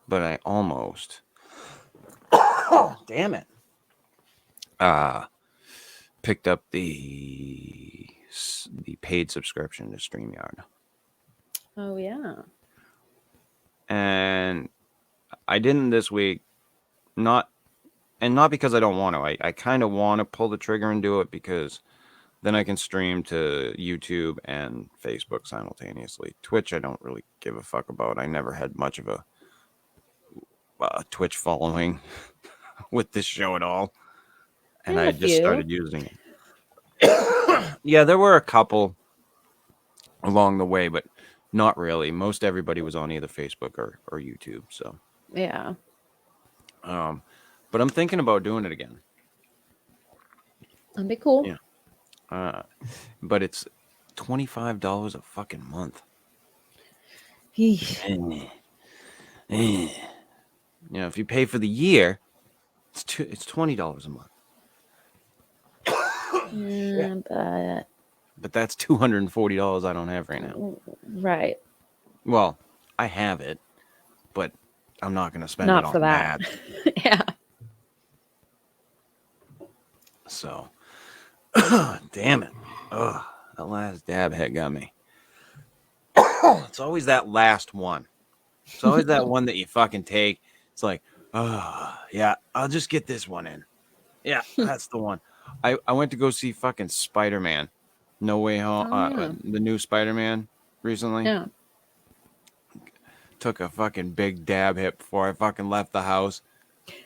but I almost Damn it. picked up the paid subscription to StreamYard. Oh, yeah. And I didn't this week, not because I don't want to. I kind of want to pull the trigger and do it because then I can stream to YouTube and Facebook simultaneously. Twitch, I don't really give a fuck about. I never had much of a Twitch following with this show at all. And I just started using it. Yeah, there were a couple along the way, but not really. Most everybody was on either Facebook or YouTube. So yeah. But I'm thinking about doing it again. That'd be cool. Yeah. But it's $25 a fucking month. You know, if you pay for the year, it's $20 a month. But that's $240 I don't have right now. Right. Well, I have it, but I'm not going to spend it on that. Yeah. So, damn it. Ugh, that last dab hit got me. It's always that last one. It's always that one that you fucking take. It's like, yeah, I'll just get this one in. Yeah, that's the one. I went to go see fucking Spider-Man. No Way Home. The new Spider-Man recently. Yeah. Took a fucking big dab hit before I fucking left the house.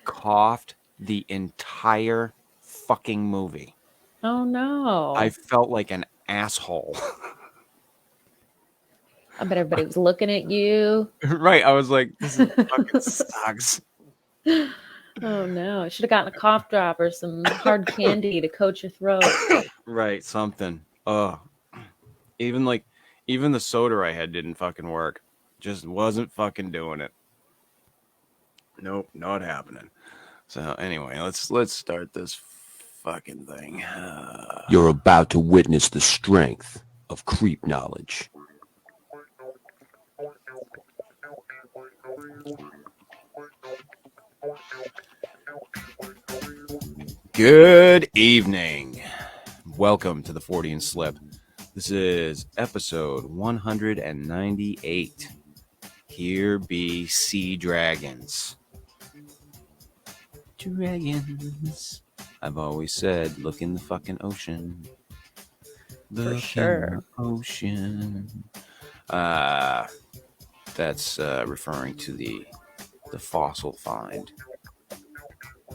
Coughed the entire fucking movie. Oh, no. I felt like an asshole. I bet everybody was looking at you. Right. I was like, this fucking sucks. Oh, no. I should have gotten a cough drop or some hard candy to coat your throat. Right. Something. Even the soda I had didn't fucking work. Just wasn't fucking doing it. Nope. Not happening. So anyway, let's start this fucking thing. You're about to witness the strength of creep knowledge. Good evening. Welcome to the Fortean Slip. This is episode 198. Here be sea dragons. Dragons. I've always said, look in the fucking ocean. Look For sure. in the ocean. That's referring to the fossil find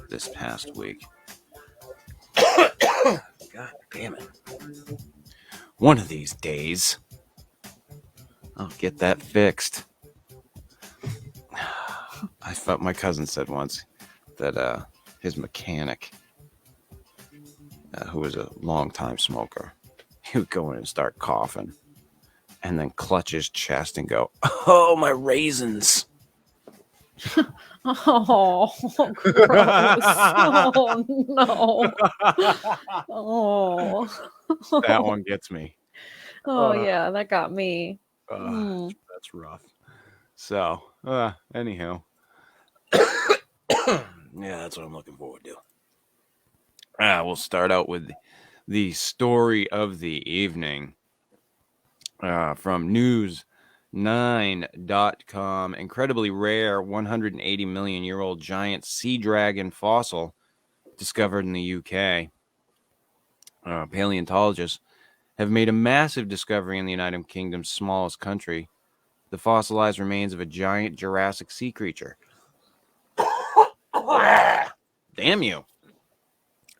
this past week. God damn it. One of these days, I'll get that fixed. I thought my cousin said once that his mechanic, who was a long-time smoker, he would go in and start coughing and then clutch his chest and go, "Oh, my raisins." Oh, gross. Oh, no. Oh. That one gets me. Oh, yeah, that got me. That's rough. So, anyhow. Yeah, that's what I'm looking forward to. We'll start out with the story of the evening from news9.com. Incredibly rare 180 million year old giant sea dragon fossil discovered in the UK. Paleontologists have made a massive discovery in the United Kingdom's smallest country, the fossilized remains of a giant Jurassic sea creature. Damn you.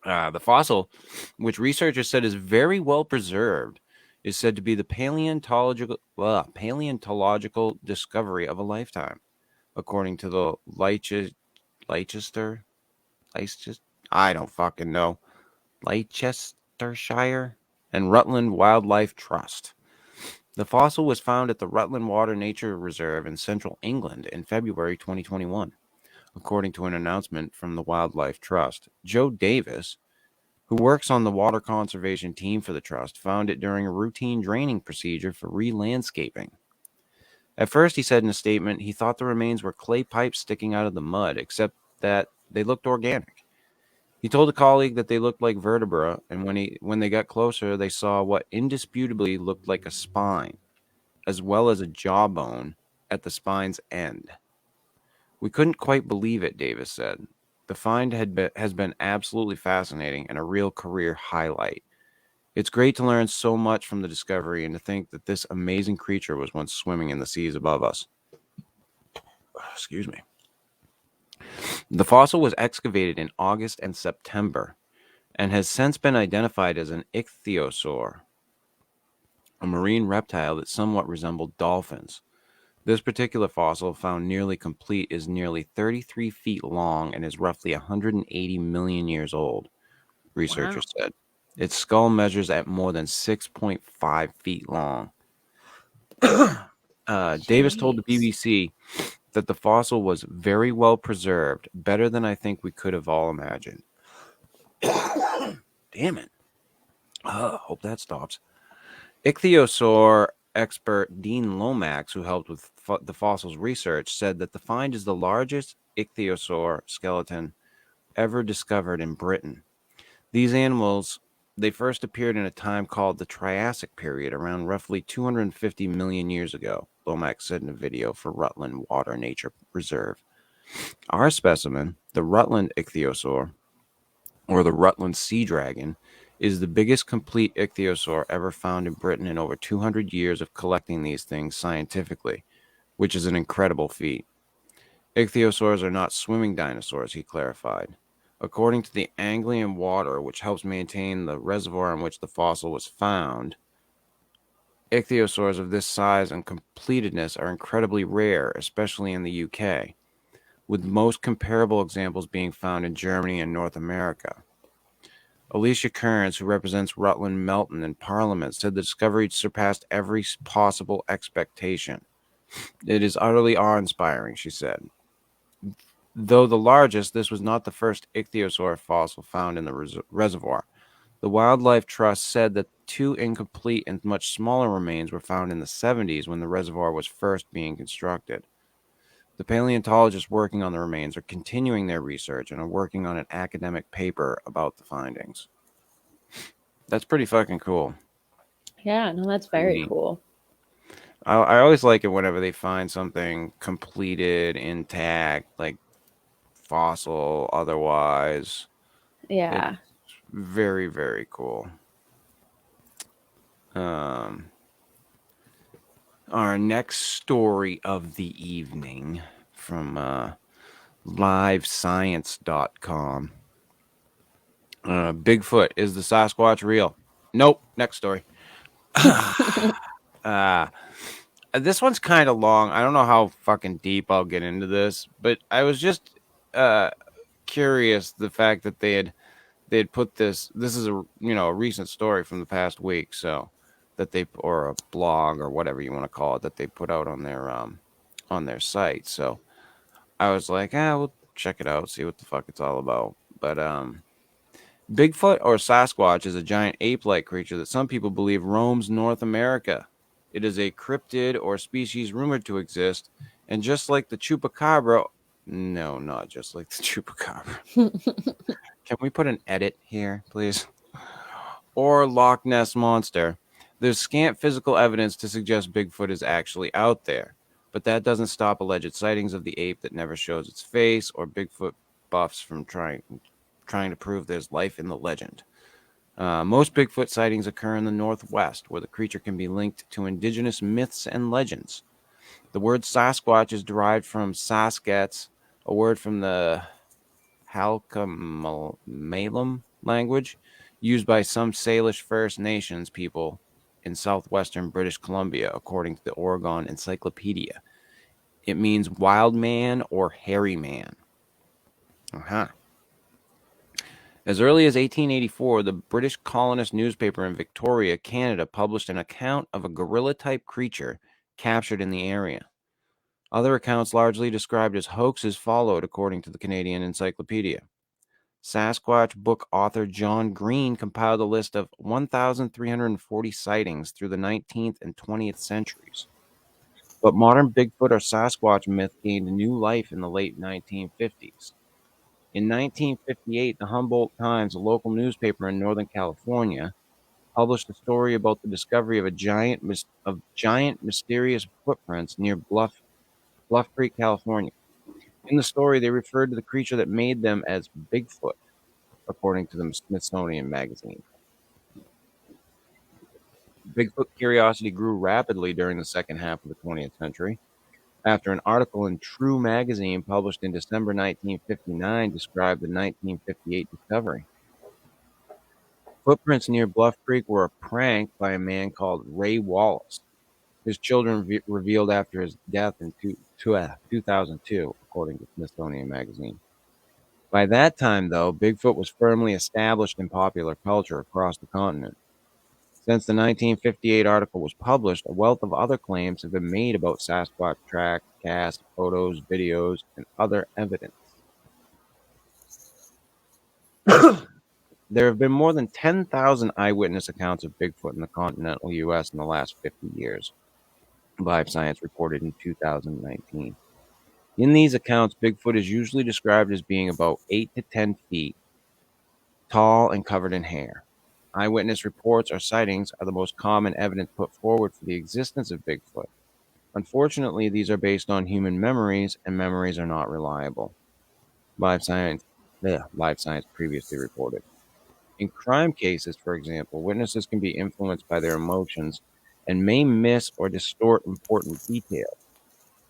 The fossil, which researchers said is very well preserved, is said to be the paleontological discovery of a lifetime, according to the Leicester, I don't fucking know, Leicestershire and Rutland Wildlife Trust. The fossil was found at the Rutland Water Nature Reserve in central England in February 2021. According to an announcement from the Wildlife Trust, Joe Davis, who works on the water conservation team for the trust, found it during a routine draining procedure for re-landscaping. At first, he said in a statement, he thought the remains were clay pipes sticking out of the mud, except that they looked organic. He told a colleague that they looked like vertebra, and when they got closer, they saw what indisputably looked like a spine, as well as a jawbone at the spine's end. We couldn't quite believe it, Davis said. The find has been absolutely fascinating and a real career highlight. It's great to learn so much from the discovery and to think that this amazing creature was once swimming in the seas above us. Excuse me. The fossil was excavated in August and September and has since been identified as an ichthyosaur, a marine reptile that somewhat resembled dolphins. This particular fossil, found nearly complete, is nearly 33 feet long and is roughly 180 million years old, researchers said. Its skull measures at more than 6.5 feet long. Davis told the BBC that the fossil was very well preserved, better than I think we could have all imagined. Damn it. Hope that stops. Ichthyosaur expert Dean Lomax, who helped with the fossil's research, said that the find is the largest ichthyosaur skeleton ever discovered in Britain. These animals, they first appeared in a time called the Triassic period, around roughly 250 million years ago, Lomax said in a video for Rutland Water Nature Reserve. Our specimen, the Rutland Ichthyosaur, or the Rutland sea dragon, is the biggest complete ichthyosaur ever found in Britain in over 200 years of collecting these things scientifically, which is an incredible feat. Ichthyosaurs are not swimming dinosaurs, he clarified. According to the Anglian water, which helps maintain the reservoir in which the fossil was found, ichthyosaurs of this size and completedness are incredibly rare, especially in the UK, with most comparable examples being found in Germany and North America. Alicia Kearns, who represents Rutland Melton in Parliament, said the discovery surpassed every possible expectation. It is utterly awe-inspiring, she said. Though the largest, this was not the first ichthyosaur fossil found in the reservoir. The Wildlife Trust said that 2 incomplete and much smaller remains were found in the 70s when the reservoir was first being constructed. The paleontologists working on the remains are continuing their research and are working on an academic paper about the findings. That's pretty fucking cool. Yeah, no, that's very cool. I always like it whenever they find something completed, intact, like fossil, otherwise. Yeah. It's very, very cool. Our next story of the evening from livescience.com. Bigfoot, is the Sasquatch real? Nope. Next story. This one's kind of long. I don't know how fucking deep I'll get into this, but I was just curious the fact that they had put this is a recent story from the past week, so that they, or a blog or whatever you want to call it, that they put out on their site. So I was like, we'll check it out, see what the fuck it's all about. But Bigfoot, or Sasquatch, is a giant ape-like creature that some people believe roams North America. It is a cryptid or species rumored to exist, and just like the chupacabra, no, not just like the chupacabra. Can we put an edit here, please? Or Loch Ness Monster, there's scant physical evidence to suggest Bigfoot is actually out there, but that doesn't stop alleged sightings of the ape that never shows its face, or Bigfoot buffs from trying to prove there's life in the legend. Most Bigfoot sightings occur in the Northwest, where the creature can be linked to indigenous myths and legends. The word Sasquatch is derived from Saskats, a word from the Halkomelem language, used by some Salish First Nations people in southwestern British Columbia, according to the Oregon Encyclopedia. It means wild man or hairy man. As early as 1884, the British colonist newspaper in Victoria, Canada, published an account of a gorilla-type creature captured in the area. Other accounts, largely described as hoaxes, followed, according to the Canadian Encyclopedia. Sasquatch book author John Green compiled a list of 1,340 sightings through the 19th and 20th centuries. But modern Bigfoot or Sasquatch myth gained new life in the late 1950s. In 1958, the Humboldt Times, a local newspaper in Northern California, published a story about the discovery of giant mysterious footprints near Bluff Creek, California. In the story, they referred to the creature that made them as Bigfoot, according to the Smithsonian Magazine. Bigfoot curiosity grew rapidly during the second half of the 20th century, after an article in True magazine published in December 1959 described the 1958 discovery. Footprints near Bluff Creek were a prank by a man called Ray Wallace. His children revealed after his death in 2002, according to Smithsonian Magazine. By that time, though, Bigfoot was firmly established in popular culture across the continent. Since the 1958 article was published, a wealth of other claims have been made about Sasquatch tracks, casts, photos, videos, and other evidence. There have been more than 10,000 eyewitness accounts of Bigfoot in the continental U.S. in the last 50 years, Live Science reported in 2019. In these accounts, Bigfoot is usually described as being about 8 to 10 feet tall and covered in hair. Eyewitness reports or sightings are the most common evidence put forward for the existence of Bigfoot. Unfortunately, these are based on human memories, and memories are not reliable. Live Science previously reported. In crime cases, for example, witnesses can be influenced by their emotions and may miss or distort important details.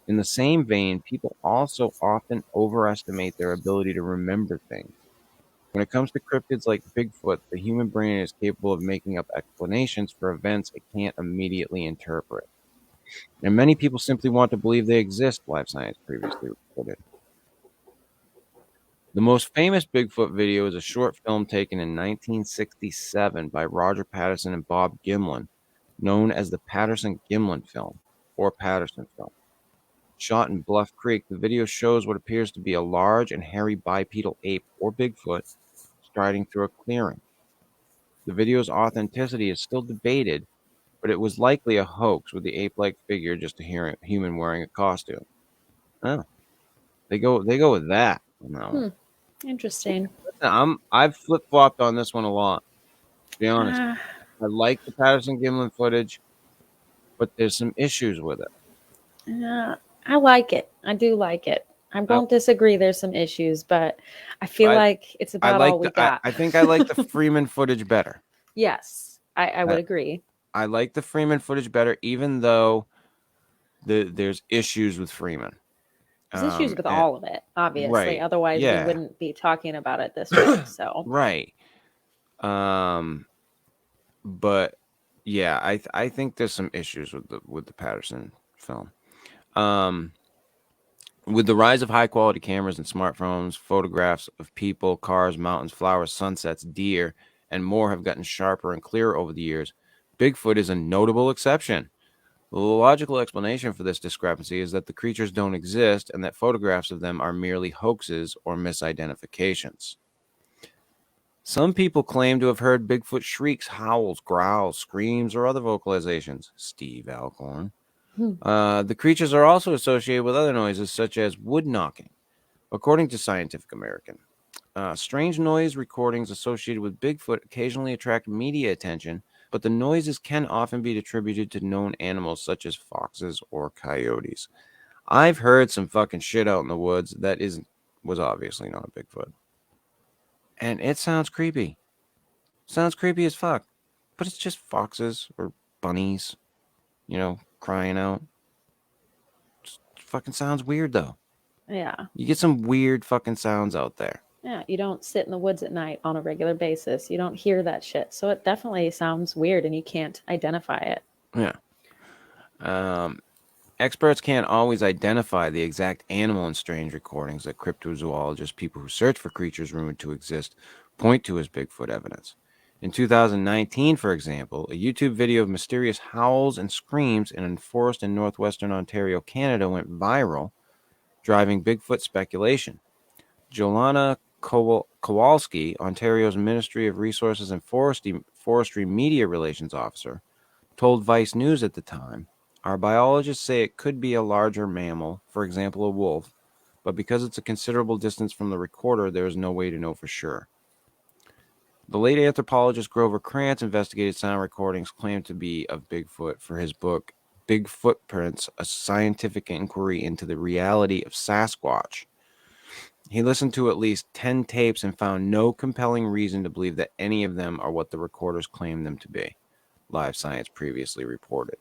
In the same vein, people also often overestimate their ability to remember things. When it comes to cryptids like Bigfoot, the human brain is capable of making up explanations for events it can't immediately interpret. And many people simply want to believe they exist, Live Science previously reported. The most famous Bigfoot video is a short film taken in 1967 by Roger Patterson and Bob Gimlin, known as the Patterson-Gimlin film, or Patterson film. Shot in Bluff Creek, the video shows what appears to be a large and hairy bipedal ape, or Bigfoot, striding through a clearing. The video's authenticity is still debated, but it was likely a hoax with the ape-like figure just a human wearing a costume. Oh, they go with that. No. Interesting. I've flip-flopped on this one a lot, to be honest. I like the Patterson-Gimlin footage, but there's some issues with it. I like it. I do like it. I won't disagree. There's some issues, but I feel like it's about all we got. I think I like the Freeman footage better. Yes, I would agree. I like the Freeman footage better, even though there's issues with Freeman. There's issues with all of it, obviously. Right, Otherwise, we wouldn't be talking about it this way. So right. But yeah, I think there's some issues with the Patterson film. With the rise of high-quality cameras and smartphones, photographs of people, cars, mountains, flowers, sunsets, deer, and more have gotten sharper and clearer over the years. Bigfoot is a notable exception. The logical explanation for this discrepancy is that the creatures don't exist and that photographs of them are merely hoaxes or misidentifications. Some people claim to have heard Bigfoot shrieks, howls, growls, screams, or other vocalizations. Steve Alcorn. The creatures are also associated with other noises such as wood knocking. According to Scientific American, strange noise recordings associated with Bigfoot occasionally attract media attention, but the noises can often be attributed to known animals such as foxes or coyotes. I've heard some fucking shit out in the woods that was obviously not a Bigfoot. And it sounds creepy. Sounds creepy as fuck. But it's just foxes or bunnies, crying out. Just fucking sounds weird, though. yeah. You get some weird fucking sounds out there. Yeah, you don't sit in the woods at night on a regular basis. You don't hear that shit. So it definitely sounds weird and you can't identify it. Yeah. Experts can't always identify the exact animal in strange recordings that cryptozoologists, people who search for creatures rumored to exist, point to as Bigfoot evidence. In 2019, for example, a YouTube video of mysterious howls and screams in a forest in northwestern Ontario, Canada went viral, driving Bigfoot speculation. Jolana Kowalski, Ontario's Ministry of Resources and Forestry Media Relations Officer, told Vice News at the time, Our biologists say it could be a larger mammal, for example, a wolf, but because it's a considerable distance from the recorder, there is no way to know for sure. The late anthropologist Grover Krantz investigated sound recordings claimed to be of Bigfoot for his book, Big Footprints, A Scientific Inquiry into the Reality of Sasquatch. He listened to at least 10 tapes and found no compelling reason to believe that any of them are what the recorders claim them to be, Live Science previously reported.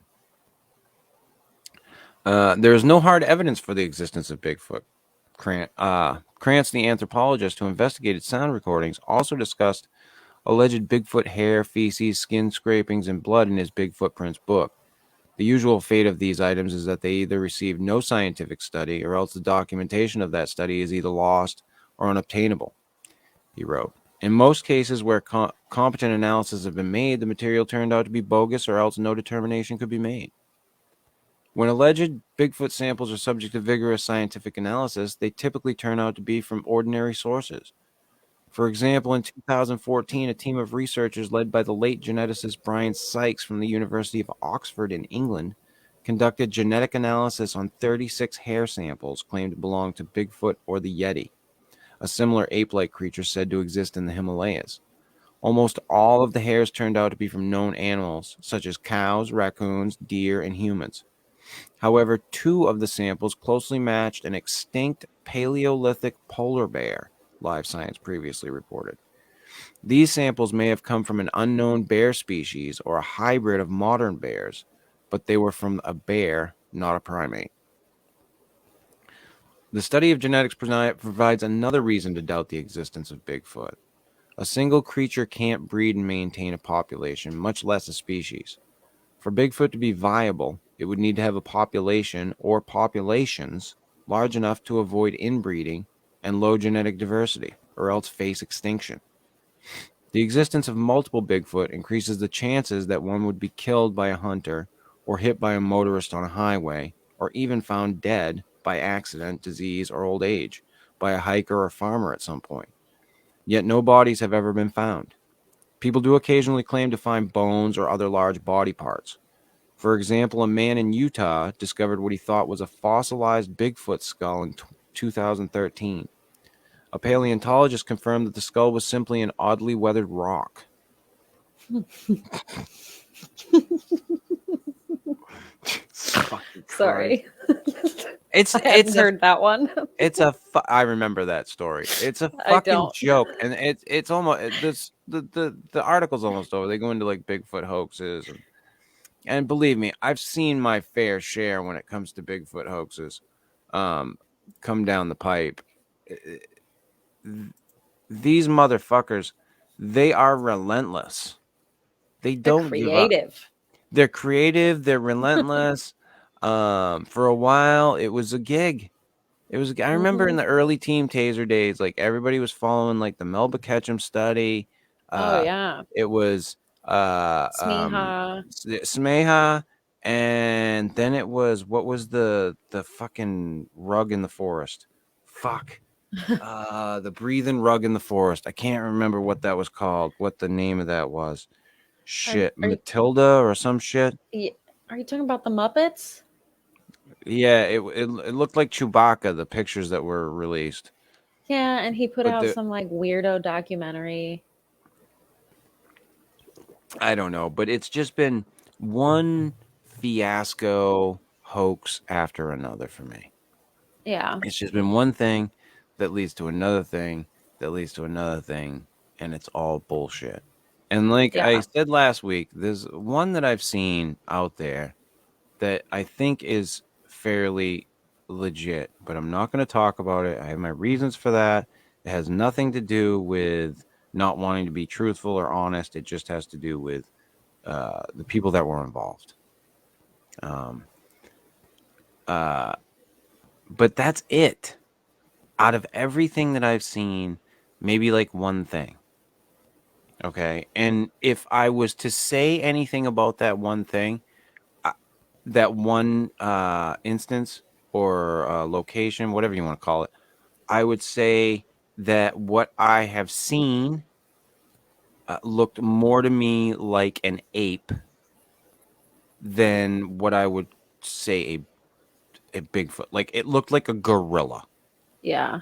There is no hard evidence for the existence of Bigfoot. Krantz, the anthropologist who investigated sound recordings, also discussed alleged Bigfoot hair, feces, skin scrapings, and blood in his Big Footprints book. The usual fate of these items is that they either receive no scientific study, or else the documentation of that study is either lost or unobtainable, he wrote. In most cases where competent analysis have been made, the material turned out to be bogus, or else no determination could be made. When alleged Bigfoot samples are subject to vigorous scientific analysis, they typically turn out to be from ordinary sources. For example, in 2014, a team of researchers led by the late geneticist Brian Sykes from the University of Oxford in England conducted genetic analysis on 36 hair samples claimed to belong to Bigfoot or the Yeti, a similar ape-like creature said to exist in the Himalayas. Almost all of the hairs turned out to be from known animals, such as cows, raccoons, deer, and humans. However, 2 of the samples closely matched an extinct Paleolithic polar bear, Live Science previously reported. These samples may have come from an unknown bear species or a hybrid of modern bears, but they were from a bear, not a primate. The study of genetics provides another reason to doubt the existence of Bigfoot. A single creature can't breed and maintain a population, much less a species. For Bigfoot to be viable, it would need to have a population or populations large enough to avoid inbreeding and low genetic diversity, or else face extinction. The existence of multiple Bigfoot increases the chances that one would be killed by a hunter or hit by a motorist on a highway, or even found dead by accident, disease, or old age by a hiker or farmer at some point. Yet no bodies have ever been found. People do occasionally claim to find bones or other large body parts. For example, a man in Utah discovered what he thought was a fossilized Bigfoot skull in 2013. A paleontologist confirmed that the skull was simply an oddly weathered rock. Sorry. It's I hadn't heard that one. I remember that story. It's a I fucking don't. joke, and it's almost the article's almost over. They go into like Bigfoot hoaxes, and believe me, I've seen my fair share when it comes to Bigfoot hoaxes come down the pipe. These motherfuckers, they are relentless. They don't give up. Creative. They're creative. They're relentless. For a while, it was a gig. I remember in the early Team Taser days, like everybody was following like the Melba Ketchum study. Oh yeah. It was Smeha, and then it was, what was the fucking rug in the forest? Fuck. The breathing rug in the forest. I can't remember what that was called. What the name of that was? Shit, Matilda or some shit. Are you talking about the Muppets? Yeah, it looked like Chewbacca, the pictures that were released. Yeah, and he put out some like weirdo documentary. I don't know, but it's just been one fiasco hoax after another for me. Yeah. It's just been one thing that leads to another thing that leads to another thing, and it's all bullshit. And like I said last week, there's one that I've seen out there that I think is fairly legit, but I'm not going to talk about it. I have my reasons for that. It has nothing to do with not wanting to be truthful or honest. It just has to do with the people that were involved. But that's it. Out of everything that I've seen, maybe like one thing. Okay. And if I was to say anything about that one thing, that one instance or location, whatever you want to call it, I would say that what I have seen looked more to me like an ape than what I would say a Bigfoot. Like, it looked like a gorilla. Yeah.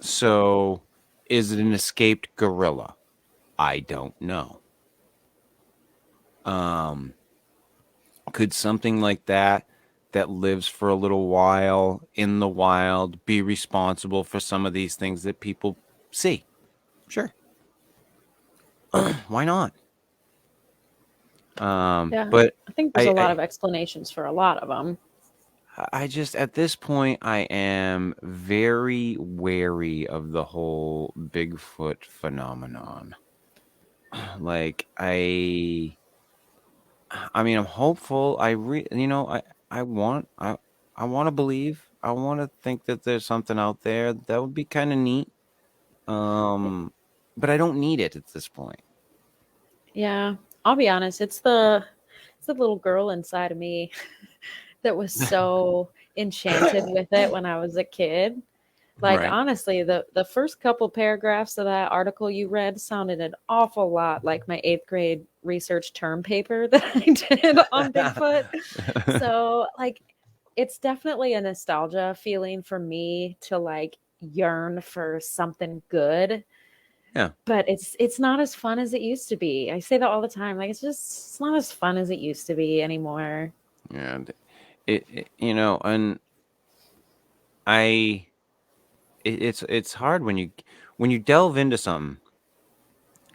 So, is it an escaped gorilla? I don't know. Could something like that lives for a little while in the wild be responsible for some of these things that people see? Sure. Why not? Yeah. But I think there's a lot I of explanations for a lot of them. I just, at this point, I am very wary of the whole Bigfoot phenomenon. Like, I mean, I'm hopeful. I want to believe. I want to think that there's something out there that would be kind of neat. But I don't need it at this point. Yeah. I'll be honest. It's the little girl inside of me that was so enchanted with it when I was a kid. Like, Right. honestly, the first couple paragraphs of that article you read sounded an awful lot like my 8th grade research term paper that I did on Bigfoot. So, like, it's definitely a nostalgia feeling for me to like yearn for something good. Yeah. But it's not as fun as it used to be. I say that all the time. Like, it's not as fun as it used to be anymore. And and I it's hard when you delve into something.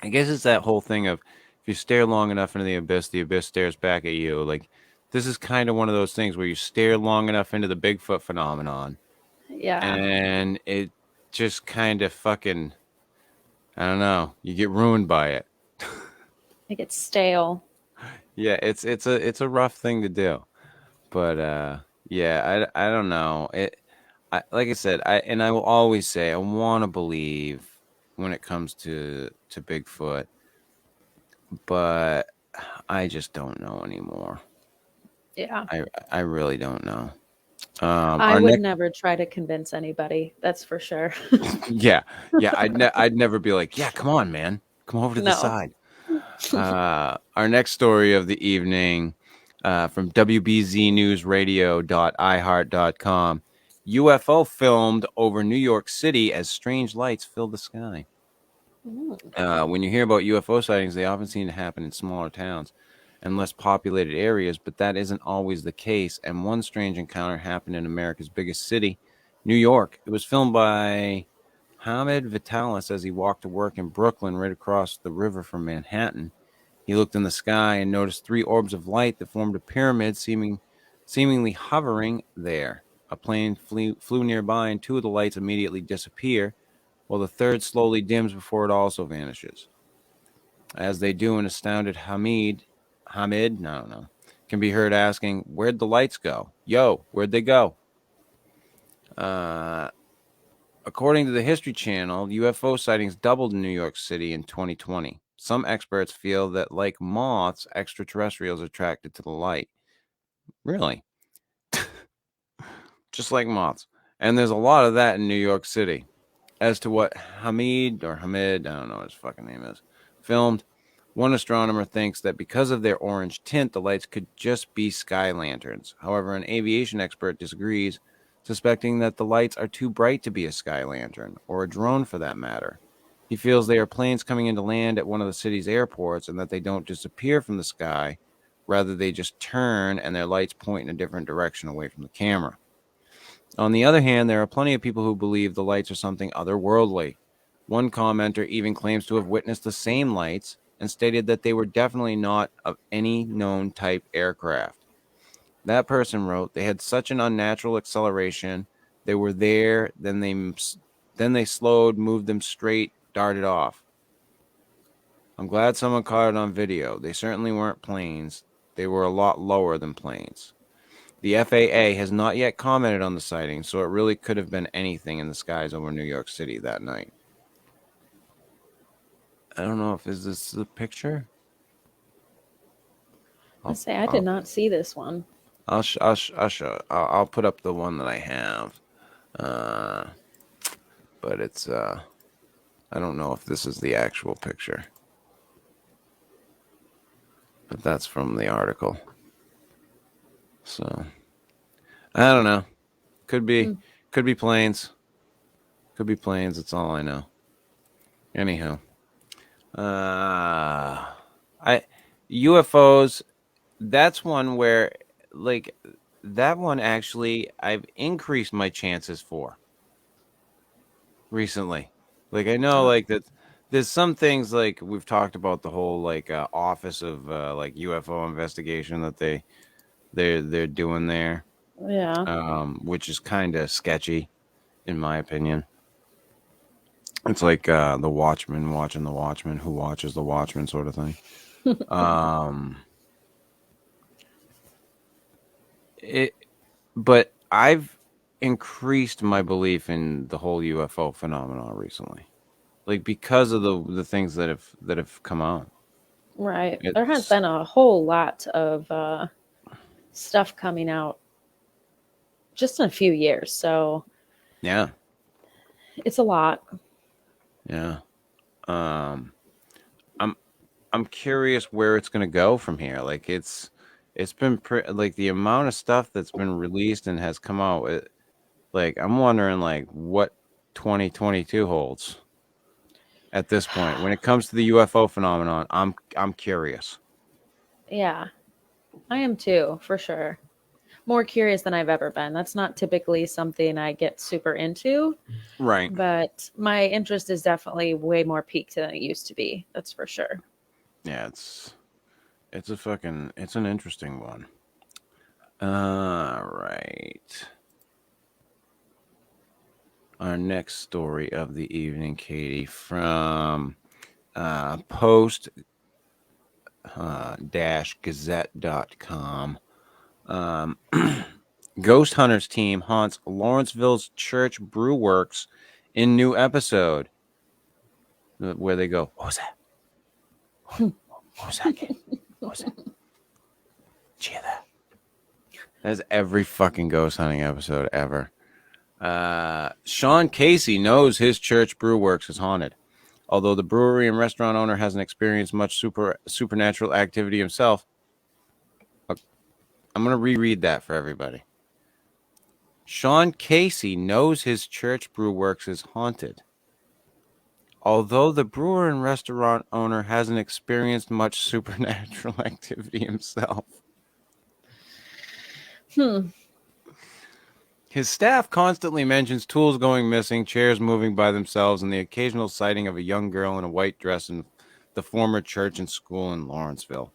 I guess it's that whole thing of, if you stare long enough into the abyss stares back at you. Like, this is kind of one of those things where you stare long enough into the Bigfoot phenomenon, Yeah. and it just kind of fucking, I don't know, you get ruined by it. Like, it's stale. Yeah, it's a rough thing to do, but yeah, I don't know it. Like I said, I will always say I want to believe when it comes to Bigfoot, but I just don't know anymore. Yeah. I really don't know. I Our would next, never try to convince anybody. That's for sure. yeah, yeah, I'd never be like, yeah, come on, man, come over to the No. side. Our next story of the evening, from wbznewsradio.iheart.com. UFO filmed over New York City as strange lights fill the sky. When you hear about UFO sightings, they often seem to happen in smaller towns and less populated areas, but that isn't always the case. And one strange encounter happened in America's biggest city, New York. It was filmed by Hamid Vitalis as he walked to work in Brooklyn, right across the river from Manhattan. He looked in the sky and noticed three orbs of light that formed a pyramid, seemingly hovering there. A plane flew nearby, and two of the lights immediately disappear, while the third slowly dims before it also vanishes. As they do, an astounded Hamid, I don't know, can be heard asking, "Where'd the lights go? Yo, where'd they go?" Uh, According to the History Channel, UFO sightings doubled in New York City in 2020. Some experts feel that, like moths, extraterrestrials are attracted to the light. Really? Just like moths. And there's a lot of that in New York City. As to what Hamid, I don't know what his fucking name is, filmed, one astronomer thinks that because of their orange tint, the lights could just be sky lanterns. However, an aviation expert disagrees, suspecting that the lights are too bright to be a sky lantern, or a drone for that matter. He feels they are planes coming into land at one of the city's airports and that they don't disappear from the sky. Rather, they just turn and their lights point in a different direction away from the camera. On the other hand, there are plenty of people who believe the lights are something otherworldly. One commenter even claims to have witnessed the same lights and stated that they were definitely not of any known type aircraft. That person wrote, "They had such an unnatural acceleration. They were there, then they slowed, moved them straight, darted off. I'm glad someone caught it on video. They certainly weren't planes. They were a lot lower than planes." The FAA has not yet commented on the sighting, so it really could have been anything in the skies over New York City that night. I don't know if is this the picture. I say I did not see this one. I'll put up the one that I have, but it's I don't know if this is the actual picture, but that's from the article. So I don't know. Could be Hmm. planes. Could be planes. That's all I know. Anyhow, I UFOs. That's one where, like, that one actually I've increased my chances for recently. Like, I know, like, that there's some things, like, we've talked about the whole, like, office of like UFO investigation that they're doing there, Yeah. which is kind of sketchy in my opinion. It's like the Watchmen watching the Watchmen, who watches the Watchmen, sort of thing. Um, it, but I've increased my belief in the whole UFO phenomenon recently, like because of the things that have come out. Right. There has It's been a whole lot of stuff coming out just in a few years. So yeah, it's a lot. yeah. Um, I'm I'm curious where it's gonna go from here. Like it's been like the amount of stuff that's been released and has come out. Like I'm wondering like what 2022 holds at this point when it comes to the UFO phenomenon. I'm curious. Yeah, I am too, for sure. More curious than I've ever been. That's not typically something I get super into, Right. but my interest is definitely way more peaked than it used to be. That's for sure. Yeah, it's an interesting one. All right. Our next story of the evening, Katie, from post gazette.com. Um, Ghost Hunters team haunts Lawrenceville's Church Brew Works in new episode. Where they go, what was that? What was that, kid? What was it? Did you hear that? That's every fucking ghost hunting episode ever. Sean Casey knows his church brew works is haunted. Although the brewery and restaurant owner hasn't experienced much supernatural activity himself. I'm going to reread that for everybody. Sean Casey knows his church brew works is haunted. Although the brewer and restaurant owner hasn't experienced much supernatural activity himself. His staff constantly mentions tools going missing, chairs moving by themselves, and the occasional sighting of a young girl in a white dress in the former church and school in Lawrenceville.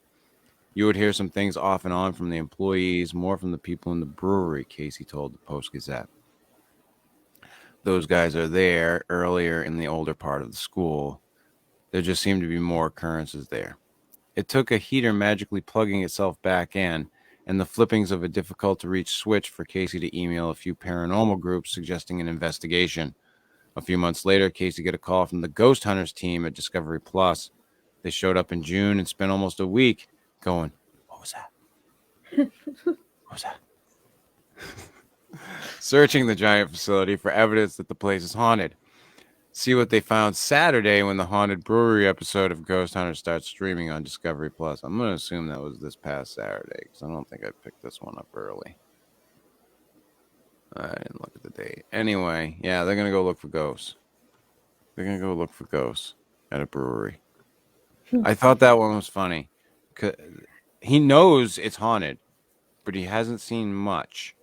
You would hear some things off and on from the employees, more from the people in the brewery, Casey told the Post-Gazette. Those guys are there earlier in the older part of the school. There just seemed to be more occurrences there. It took a heater magically plugging itself back in and the flippings of a difficult-to-reach switch for Casey to email a few paranormal groups suggesting an investigation. A few months later, Casey got a call from the Ghost Hunters team at Discovery Plus. They showed up in June and spent almost a week going, what was that? What was that? Searching the giant facility for evidence that the place is haunted. See what they found Saturday when the Haunted Brewery episode of Ghost Hunters starts streaming on Discovery Plus. I'm going to assume that was this past Saturday because I don't think I picked this one up early. I didn't look at the date. Anyway, yeah, they're going to go look for ghosts. They're going to go look for ghosts at a brewery. I thought that one was funny. He knows it's haunted, but he hasn't seen much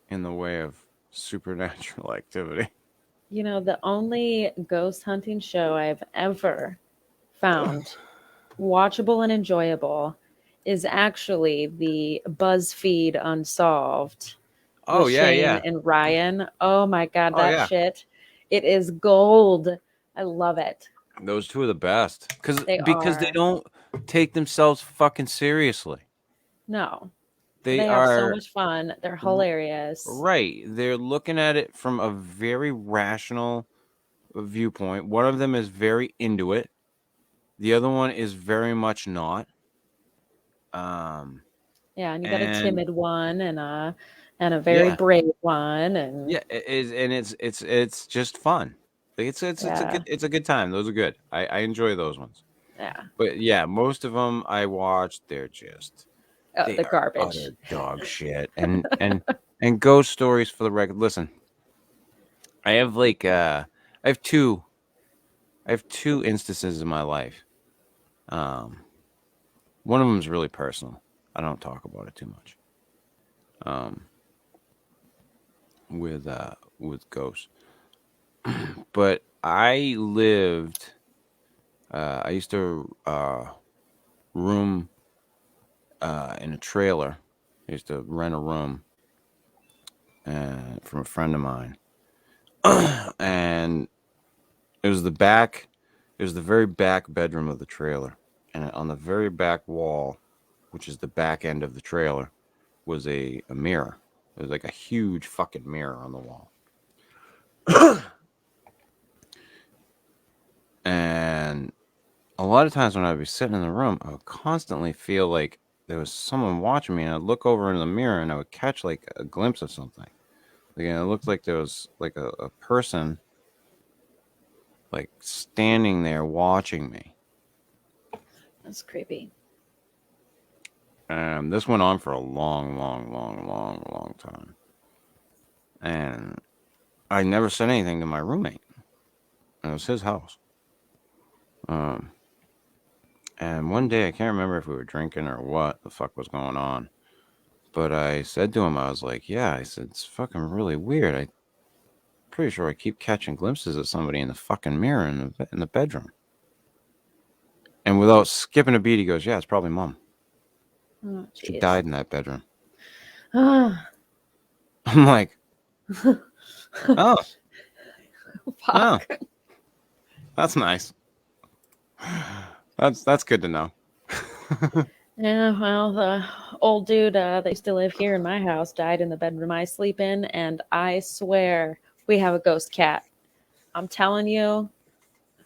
in the way of supernatural activity. You know, the only ghost hunting show I've ever found watchable and enjoyable is actually the BuzzFeed Unsolved Oh, with yeah, Shane yeah. and Ryan. Oh my God, Oh, that yeah. shit. It is gold. I love it. Those two are the best because They they are. don't take themselves fucking seriously. No, They they are so are much fun. They're hilarious. right. They're looking at it from a very rational viewpoint. One of them is very into it. The other one is very much not. Um, Yeah, and you got a and timid one and a very yeah, brave one, and yeah, it is, and it's just fun. Like yeah, it's a good time. Those are good. I enjoy those ones. yeah. But yeah, most of them I watched, they're just They The are garbage. utter dog shit. And ghost stories for the record. Listen, I have like I have two instances in my life. Um, one of them is really personal. I don't talk about it too much. Um, with ghosts, but I lived. I used to room in a trailer. I used to rent a room from a friend of mine, and it was the back. It was the very back bedroom of the trailer, and on the very back wall, which is the back end of the trailer, was a mirror. It was like a huge fucking mirror on the wall. And a lot of times when I'd be sitting in the room, I would constantly feel like there was someone watching me, and I'd look over in the mirror and I would catch like a glimpse of something. Like, and it looked like there was like a person like standing there watching me. That's creepy. This went on for a long time. And I never said anything to my roommate. It was his house. And one day, I can't remember if we were drinking or what the fuck was going on. But I said to him, I was like, yeah, I said, it's fucking really weird. I'm pretty sure I keep catching glimpses of somebody in the fucking mirror in the bedroom. And without skipping a beat, he goes, yeah, it's probably Mom. Oh, She jeez. died in that bedroom. Ah, I'm like, oh, oh, fuck. that's nice. That's good to know. Yeah, well, the old dude that used to live here in my house died in the bedroom I sleep in, and I swear we have a ghost cat. I'm telling you,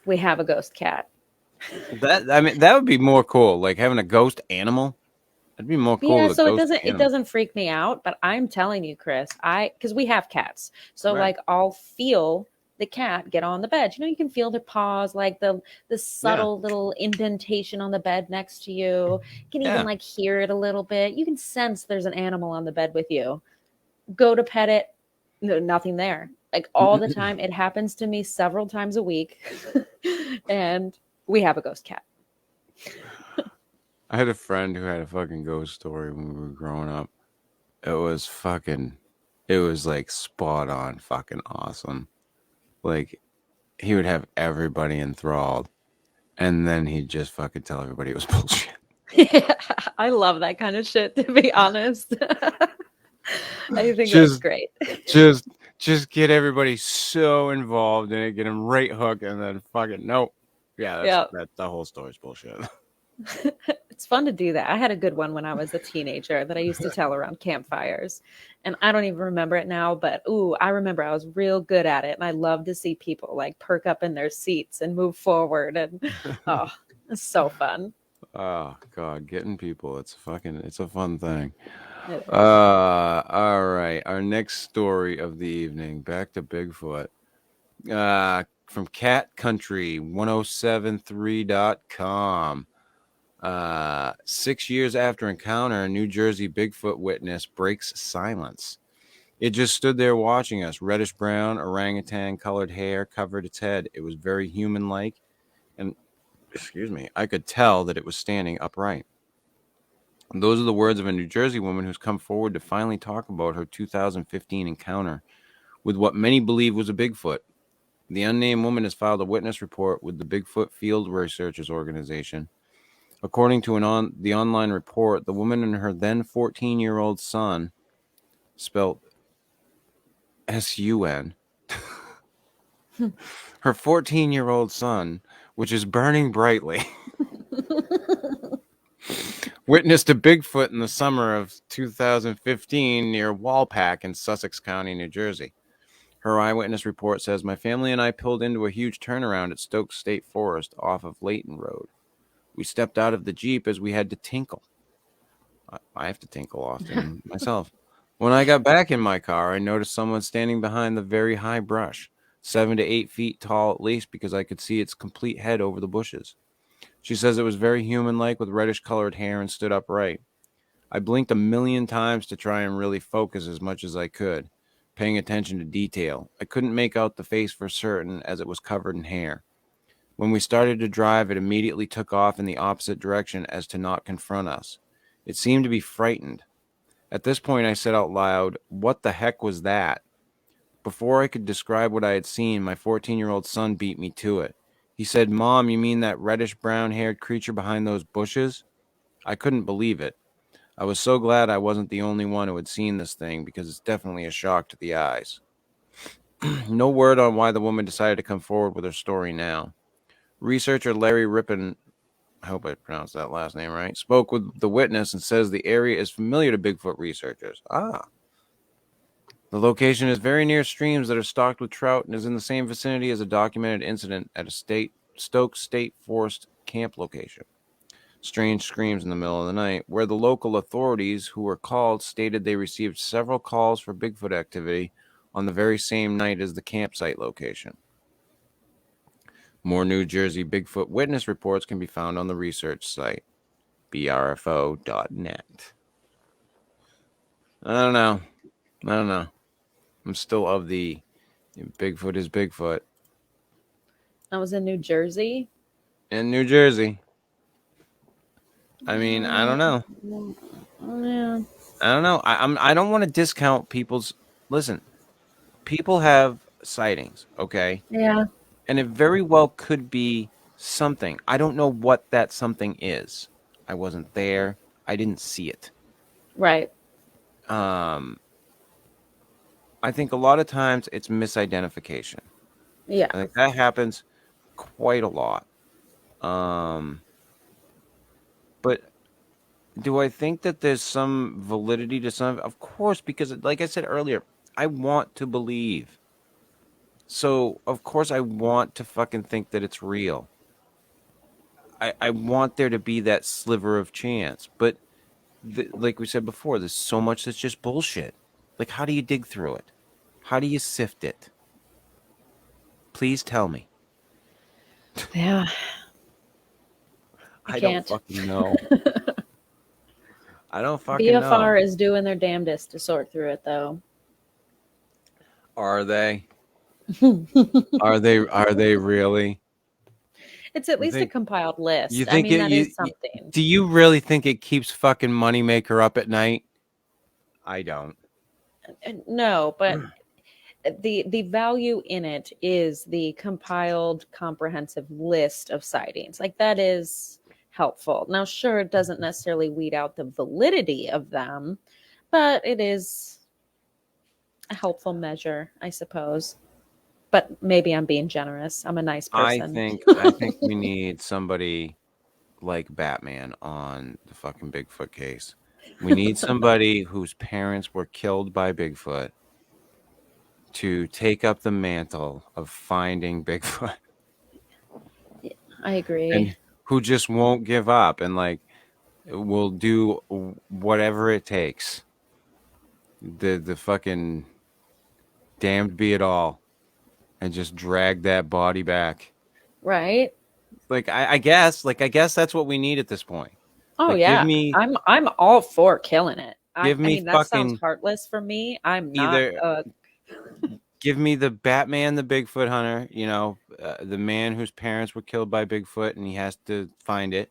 we have a ghost cat. That would be more cool. Like having a ghost animal. That'd be more cool Yeah, with a so it ghost doesn't animal. freak me out, but I'm telling you, Chris, because we have cats. So Right. like I'll feel the cat get on the bed. You can feel their paws, like the subtle little indentation on the bed next to you. You can even like hear it a little bit. You can sense there's an animal on the bed with you. Go to pet it, no, nothing there. Like all the time. It happens to me several times a week. And we have a ghost cat. I had a friend who had a fucking ghost story when we were growing up. It was like spot on fucking awesome. Like he would have everybody enthralled, and then he'd just fucking tell everybody it was bullshit. Yeah, I love that kind of shit, to be honest. I think that's great. just get everybody so involved in it, get them right hooked, and then fucking nope. Yeah, that the whole story's bullshit. It's fun to do that. I had a good one when I was a teenager that I used to tell around campfires. And I don't even remember it now, but I remember I was real good at it. And I love to see people like perk up in their seats and move forward. And it's so fun. Oh God, getting people. It's a fun thing. All right. Our next story of the evening, back to Bigfoot. From catcountry1073.com. 6 years after encounter, a New Jersey Bigfoot witness breaks silence. It just stood there watching us. Reddish brown, orangutan colored hair covered its head. It was very human like, and I could tell that it was standing upright. And those are the words of a New Jersey woman who's come forward to finally talk about her 2015 encounter with what many believe was a Bigfoot. The unnamed woman has filed a witness report with the Bigfoot Field Researchers Organization. According to the online report, the woman and her then 14-year-old son, spelled S-U-N, her 14-year-old son, which is burning brightly, witnessed a Bigfoot in the summer of 2015 near Walpack in Sussex County, New Jersey. Her eyewitness report says, my family and I pulled into a huge turnaround at Stokes State Forest off of Layton Road. We stepped out of the Jeep as we had to tinkle. I have to tinkle often myself. When I got back in my car, I noticed someone standing behind the very high brush, 7 to 8 feet tall at least, because I could see its complete head over the bushes. She says it was very human-like with reddish-colored hair and stood upright. I blinked a million times to try and really focus as much as I could, paying attention to detail. I couldn't make out the face for certain as it was covered in hair. When we started to drive, it immediately took off in the opposite direction as to not confront us. It seemed to be frightened. At this point, I said out loud, "What the heck was that?" Before I could describe what I had seen, my 14-year-old son beat me to it. He said, "Mom, you mean that reddish brown-haired creature behind those bushes?" I couldn't believe it. I was so glad I wasn't the only one who had seen this thing, because it's definitely a shock to the eyes. No word on why the woman decided to come forward with her story now. Researcher Larry Rippon, I hope I pronounced that last name right, spoke with the witness and says the area is familiar to Bigfoot researchers. The location is very near streams that are stocked with trout and is in the same vicinity as a documented incident at a Stokes State Forest camp location. Strange screams in the middle of the night, where the local authorities who were called stated they received several calls for Bigfoot activity on the very same night as the campsite location. More New Jersey Bigfoot witness reports can be found on the research site, brfo.net. I don't know. I'm still of the Bigfoot is Bigfoot. I was in New Jersey. In New Jersey. I mean, I don't know. Yeah. I don't know. I don't want to discount people's. Listen, people have sightings, okay? Yeah. And it very well could be something. I don't know what that something is. I wasn't there. I didn't see it. Right. I think a lot of times it's misidentification. Yeah. I think that happens quite a lot. But do I think that there's some validity to some? Of course, because like I said earlier, I want to believe. So, of course, I want to fucking think that it's real. I want there to be that sliver of chance. But like we said before, there's so much that's just bullshit. Like, how do you dig through it? How do you sift it? Please tell me. Yeah. I can't. don't fucking know. I don't fucking know. BFR is doing their damnedest to sort through it, though. Are they? Are they really? It's at least a compiled list. You think that is something. Do you really think it keeps fucking Moneymaker up at night? I don't. No, but the value in it is the compiled comprehensive list of sightings. Like, that is helpful. Now, sure, it doesn't necessarily weed out the validity of them, but it is a helpful measure, I suppose. But maybe I'm being generous. I'm a nice person. I think we need somebody like Batman on the fucking Bigfoot case. We need somebody whose parents were killed by Bigfoot to take up the mantle of finding Bigfoot. I agree. And who just won't give up and like will do whatever it takes. The fucking damned be it all. And just drag that body back. Right. Like I guess that's what we need at this point. Oh, like, yeah. I'm all for killing it. I mean, that sounds heartless for me. I'm not give me the Batman, the Bigfoot hunter, the man whose parents were killed by Bigfoot and he has to find it.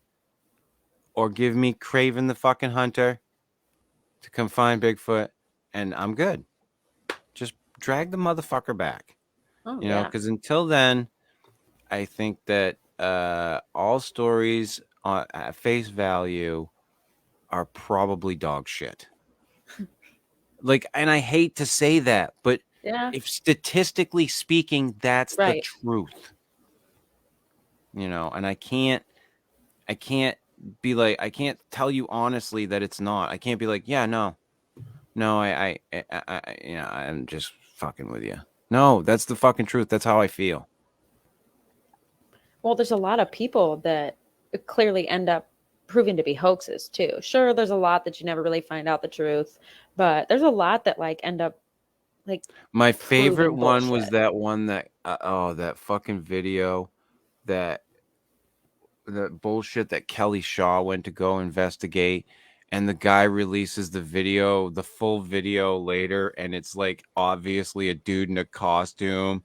Or give me Craven the fucking hunter to come find Bigfoot and I'm good. Just drag the motherfucker back. Because until then, I think that all stories at face value are probably dog shit. Like, and I hate to say that, but if statistically speaking, that's the truth. And I can't be like, I can't tell you honestly that it's not. I can't be like, yeah, no, I'm just fucking with you. No, that's the fucking truth. That's how I feel. Well, there's a lot of people that clearly end up proving to be hoaxes too. Sure, there's a lot that you never really find out the truth, but there's a lot that like end up like. My favorite one was that one that that fucking video, that bullshit that Kelly Shaw went to go investigate, and the guy releases the full video later, and it's like obviously a dude in a costume.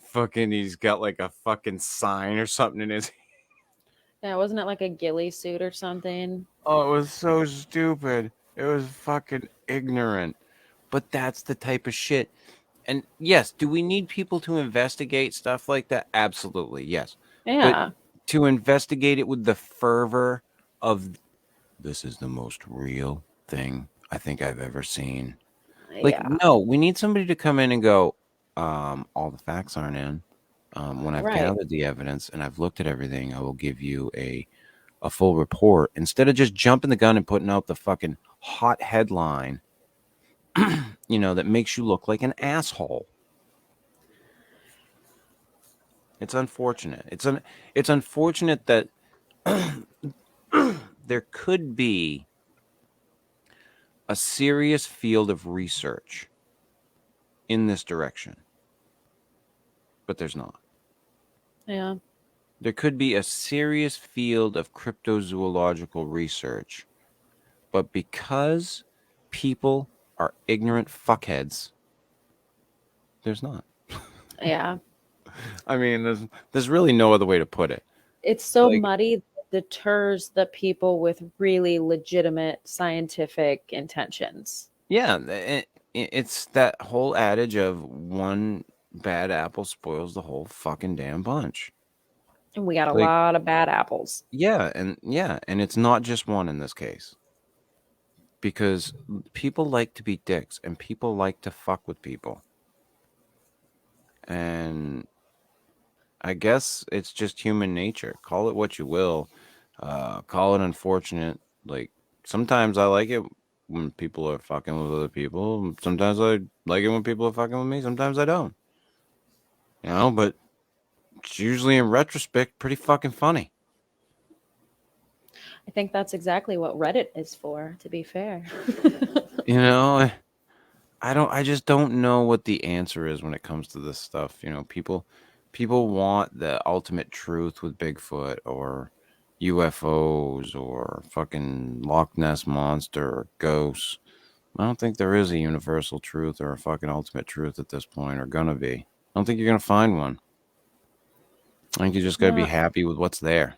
Fucking, he's got like a fucking sign or something in his. Yeah, wasn't it like a ghillie suit or something? Oh, it was so stupid. It was fucking ignorant. But that's the type of shit. And yes, do we need people to investigate stuff like that? Absolutely, yes. But Yeah. to investigate it with the fervor of this is the most real thing I think I've ever seen. Like, Yeah. no, we need somebody to come in and go, all the facts aren't in. When I've Right. gathered the evidence and I've looked at everything, I will give you a full report instead of just jumping the gun and putting out the fucking hot headline, that makes you look like an asshole. It's unfortunate. It's unfortunate that there could be a serious field of research in this direction, but there's not. Yeah. There could be a serious field of cryptozoological research, but because people are ignorant fuckheads, there's not. Yeah. I mean, there's really no other way to put it. It's so Like, muddy that it deters the people with really legitimate scientific intentions. yeah, it's that whole adage of one bad apple spoils the whole fucking damn bunch. And we got a Like, lot of bad apples. yeah, and it's not just one in this case. Because people like to be dicks and people like to fuck with people. And I guess it's just human nature. Call it what you will. Call it unfortunate. Like, sometimes I like it when people are fucking with other people. Sometimes I like it when people are fucking with me. Sometimes I don't. But it's usually in retrospect pretty fucking funny. I think that's exactly what Reddit is for, to be fair. I just don't know what the answer is when it comes to this stuff. People want the ultimate truth with Bigfoot or UFOs or fucking Loch Ness monster or ghosts. I don't think there is a universal truth or a fucking ultimate truth at this point, or gonna be. I don't think you're gonna find one. I think you just gotta be No, happy with what's there.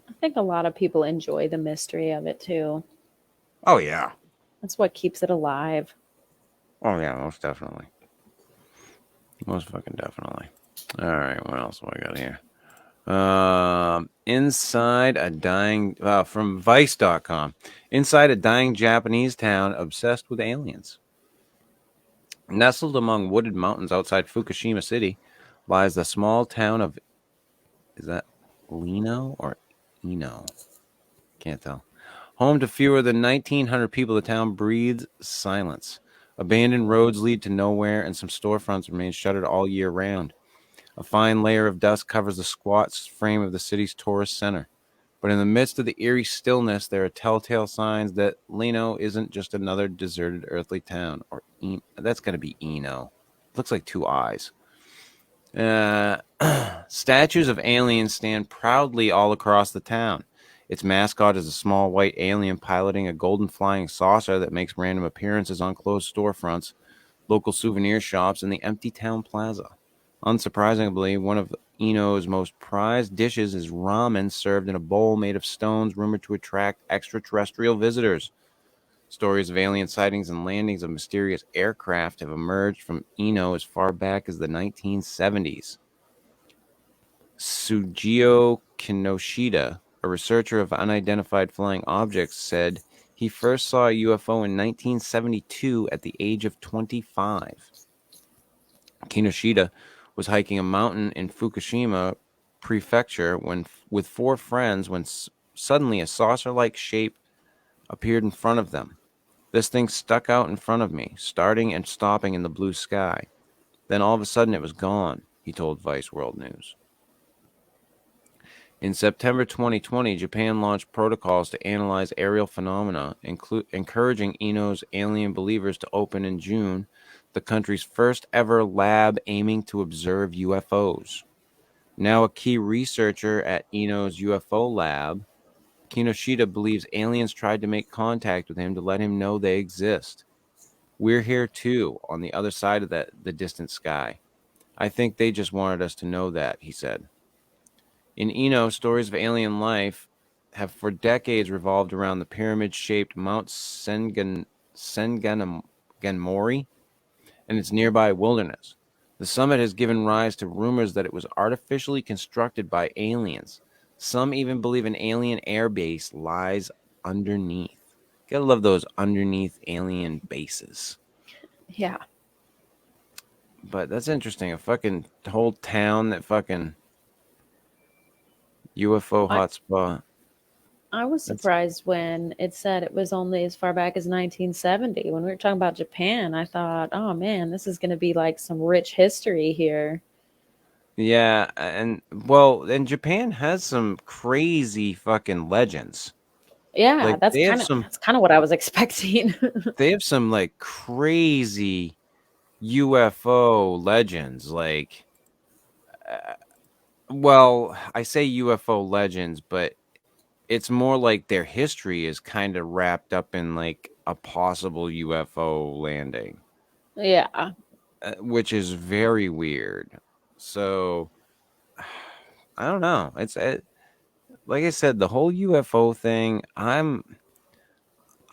I think a lot of people enjoy the mystery of it too. Oh yeah. That's what keeps it alive. Oh yeah, most definitely. Most fucking definitely. All right, what else do I got here? Inside a dying from Vice.com. Inside a dying Japanese town obsessed with aliens. Nestled among wooded mountains outside Fukushima City lies the small town of, is that Lino or Eno? Can't tell. Home to fewer than 1,900 people, the town breathes silence. Abandoned roads lead to nowhere, and some storefronts remain shuttered all year round. A fine layer of dust covers the squat frame of the city's tourist center. But in the midst of the eerie stillness, there are telltale signs that Leno isn't just another deserted earthly town. Or that's got to be Eno. Looks like two eyes. Statues of aliens stand proudly all across the town. Its mascot is a small white alien piloting a golden flying saucer that makes random appearances on closed storefronts, local souvenir shops, and the empty town plaza. Unsurprisingly, one of Eno's most prized dishes is ramen served in a bowl made of stones rumored to attract extraterrestrial visitors. Stories of alien sightings and landings of mysterious aircraft have emerged from Eno as far back as the 1970s. Sugio Kinoshita, a researcher of unidentified flying objects, said he first saw a UFO in 1972 at the age of 25. Kinoshita was hiking a mountain in Fukushima Prefecture with four friends when suddenly a saucer-like shape appeared in front of them. This thing stuck out in front of me, starting and stopping in the blue sky. Then all of a sudden it was gone, he told Vice World News. In September 2020, Japan launched protocols to analyze aerial phenomena, encouraging Eno's alien believers to open in June the country's first ever lab aiming to observe UFOs. Now a key researcher at Eno's UFO lab, Kinoshita believes aliens tried to make contact with him to let him know they exist. We're here too, on the other side of the distant sky. I think they just wanted us to know that, he said. In Eno, stories of alien life have for decades revolved around the pyramid-shaped Mount Senganmori and its nearby wilderness. The summit has given rise to rumors that it was artificially constructed by aliens. Some even believe an alien air base lies underneath. Gotta love those underneath alien bases. Yeah. But that's interesting. A fucking whole town that fucking UFO I, hotspot. I was That's surprised when it said it was only as far back as 1970. When we were talking about Japan, I thought, oh man, this is going to be like some rich history here. yeah, and well, and Japan has some crazy fucking legends. Yeah, Like that's kind of what I was expecting. they have some like crazy UFO legends. Like, uh, well, I say UFO legends, but it's more like their history is kind of wrapped up in like a possible UFO landing, Yeah. which is very weird. So I don't know. Like I said, the whole UFO thing. I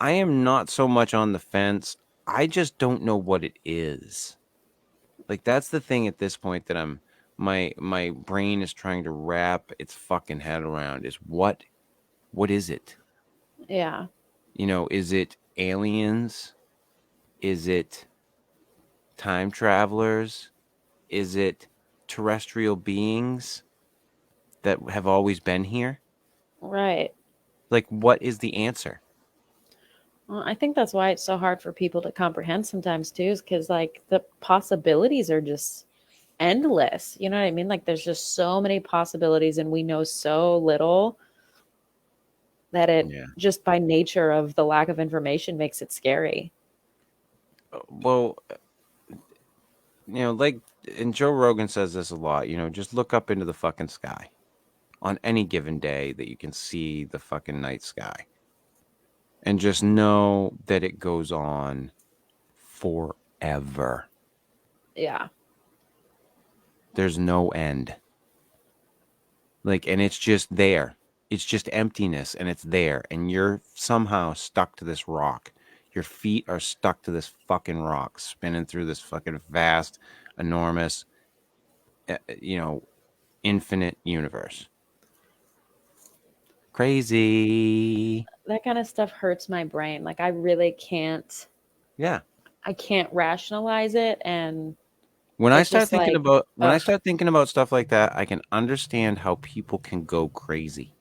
am not so much on the fence. I just don't know what it is. Like that's the thing at this point that my brain is trying to wrap its fucking head around is what is it? Yeah. Is it aliens? Is it time travelers? Is it terrestrial beings that have always been here? Right. Like what is the answer? Well, I think that's why it's so hard for people to comprehend sometimes too, is because like the possibilities are just endless. You know what I mean? Like there's just so many possibilities, and we know so little that it Yeah. just by nature of the lack of information makes it scary. Well, like, and Joe Rogan says this a lot, just look up into the fucking sky on any given day that you can see the fucking night sky and just know that it goes on forever. Yeah. There's no end. Like, and it's just there. It's just emptiness and it's there. And you're somehow stuck to this rock. Your feet are stuck to this fucking rock, spinning through this fucking vast, enormous, uh, you know, infinite universe. Crazy. That kind of stuff hurts my brain. Like I really Yeah. I can't rationalize it, and When I it's start just thinking like, about when I ugh. start thinking about stuff like that, I can understand how people can go crazy.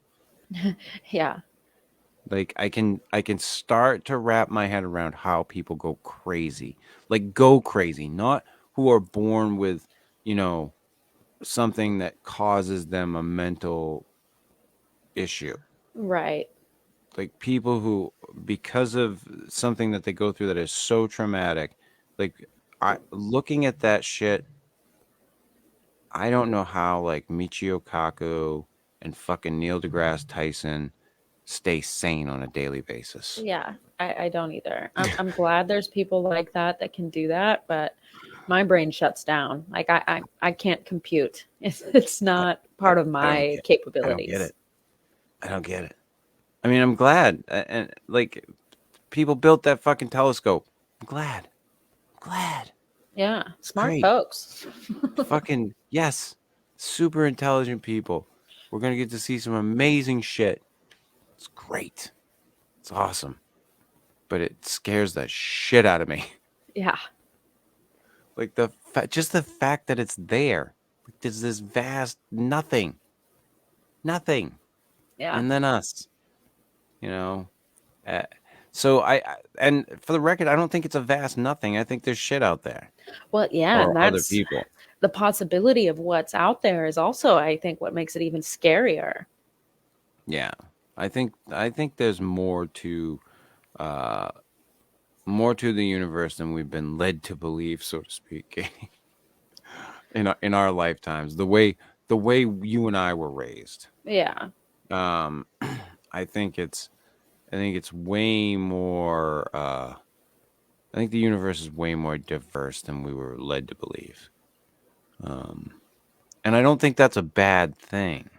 Yeah. Like I can start to wrap my head around how people go crazy. Like go crazy, not who are born with, you know, something that causes them a mental issue. Right. Like people who because of something that they go through that is so traumatic, like I looking at that shit, I don't know how like Michio Kaku and fucking Neil deGrasse Tyson stay sane on a daily basis. Yeah. I don't either. I'm glad there's people like that can do that, but my brain shuts down. Like I can't compute. It's I, not I, part of I don't my get I don't get capabilities. it. I don't get it. I mean, I'm glad and like people built that fucking telescope. I'm glad. I'm glad. Yeah. It's Smart great. folks. Fucking yes. Super intelligent people. We're going to get to see some amazing shit. It's great. It's awesome. But it scares the shit out of me. Yeah. Like just the fact that it's there. Like there's this vast nothing. Nothing. Yeah. And then us, you know. Uh, so and for the record, I don't think it's a vast nothing. I think there's shit out there Well, yeah, and or other that's people. the possibility of what's out there is also, I think, what makes it even scarier. Yeah. I think there's uh more to the universe than we've been led to believe, so to speak, in our lifetimes. The way you and I were raised. Yeah. Um I think it's way more. I think the universe is way more diverse than we were led to believe, and I don't think that's a bad thing.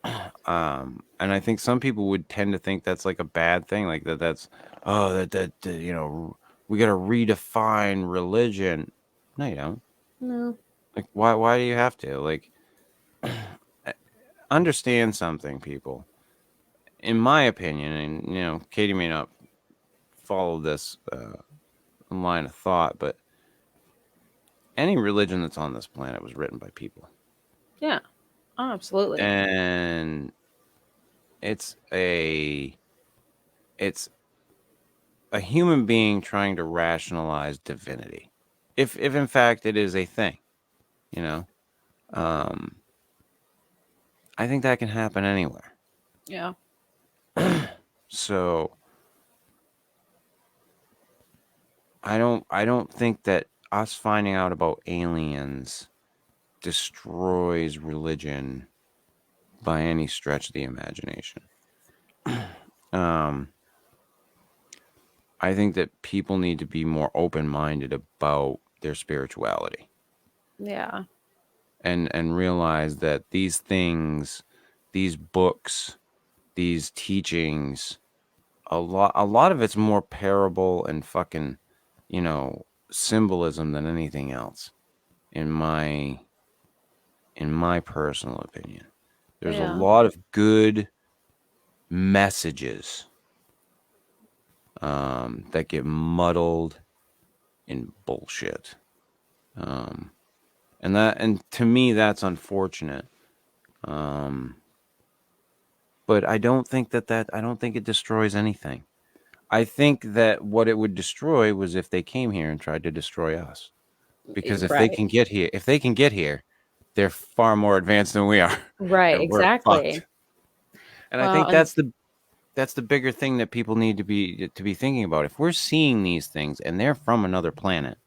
And I think some people would tend to think that's like a bad thing, like that. That's we got to redefine religion. No, you don't. No. Like, why do you have to? Like, understand something, people. In my opinion, and Katie may not follow this line of thought, but any religion that's on this planet was written by people. Yeah. Oh, absolutely. And it's a human being trying to rationalize divinity, if in fact it is a thing, I think that can happen anywhere. Yeah. So I don't think that us finding out about aliens destroys religion by any stretch of the imagination. I think that people need to be more open-minded about their spirituality. Yeah. And realize that these things, these books, these teachings, a lot of it's more parable and fucking, symbolism than anything else, in my personal opinion. There's a lot of good messages that get muddled in bullshit. And to me, that's unfortunate. But I don't think I don't think it destroys anything. I think that what it would destroy was if they came here and tried to destroy us. Because if they can get here, they're far more advanced than we are. Right, exactly. And I think that's the bigger thing that people need to be thinking about. If we're seeing these things and they're from another planet,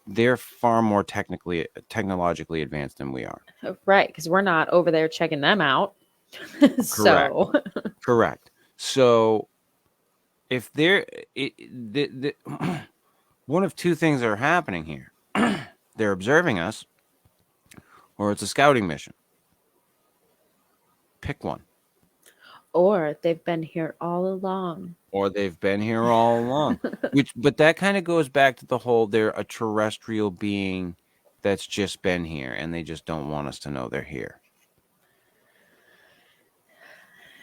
they're far more technologically advanced than we are. Right, because we're not over there checking them out. Correct. So if one of two things are happening here. They're observing us, or it's a scouting mission. Pick one. Or they've been here all along. But that kind of goes back to the whole, they're a terrestrial being that's just been here, and they just don't want us to know they're here.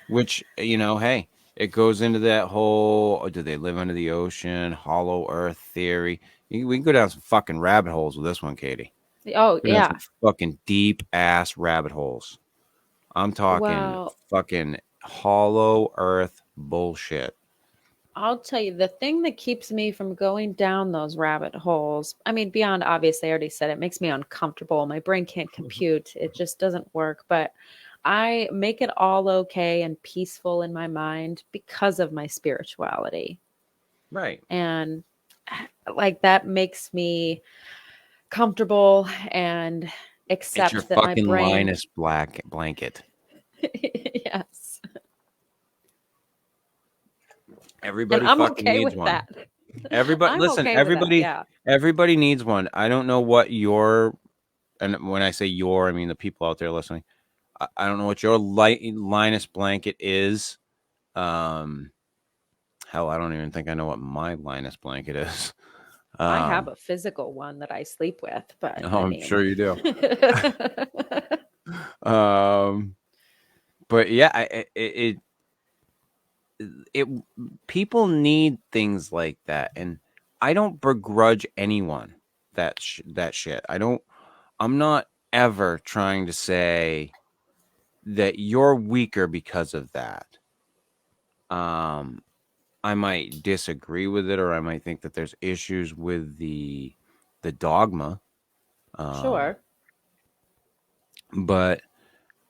Which, hey, it goes into that whole, do they live under the ocean, hollow earth theory. We can go down some fucking rabbit holes with this one, Katie. Oh, yeah. Some fucking deep ass rabbit holes. I'm talking fucking hollow earth bullshit. I'll tell you, the thing that keeps me from going down those rabbit holes, I mean, beyond obvious, I already said it makes me uncomfortable. My brain can't compute. It just doesn't work. But I make it all okay and peaceful in my mind because of my spirituality. Right. And like that makes me comfortable and accept it's your that fucking my brain... Linus blanket. Yes. Everybody and I'm fucking okay needs with one. that. Everybody, listen. Okay everybody, that, everybody needs one. I don't know what your, and when I say your, I mean the people out there listening. I don't know what your Linus blanket is. Hell, I don't even think I know what my Linus blanket is. I have a physical one that I sleep with, but I'm sure you do. But yeah, it people need things like that, and I don't begrudge anyone that shit. I'm not ever trying to say that you're weaker because of that. I might disagree with it, or I might think that there's issues with the dogma. Sure. But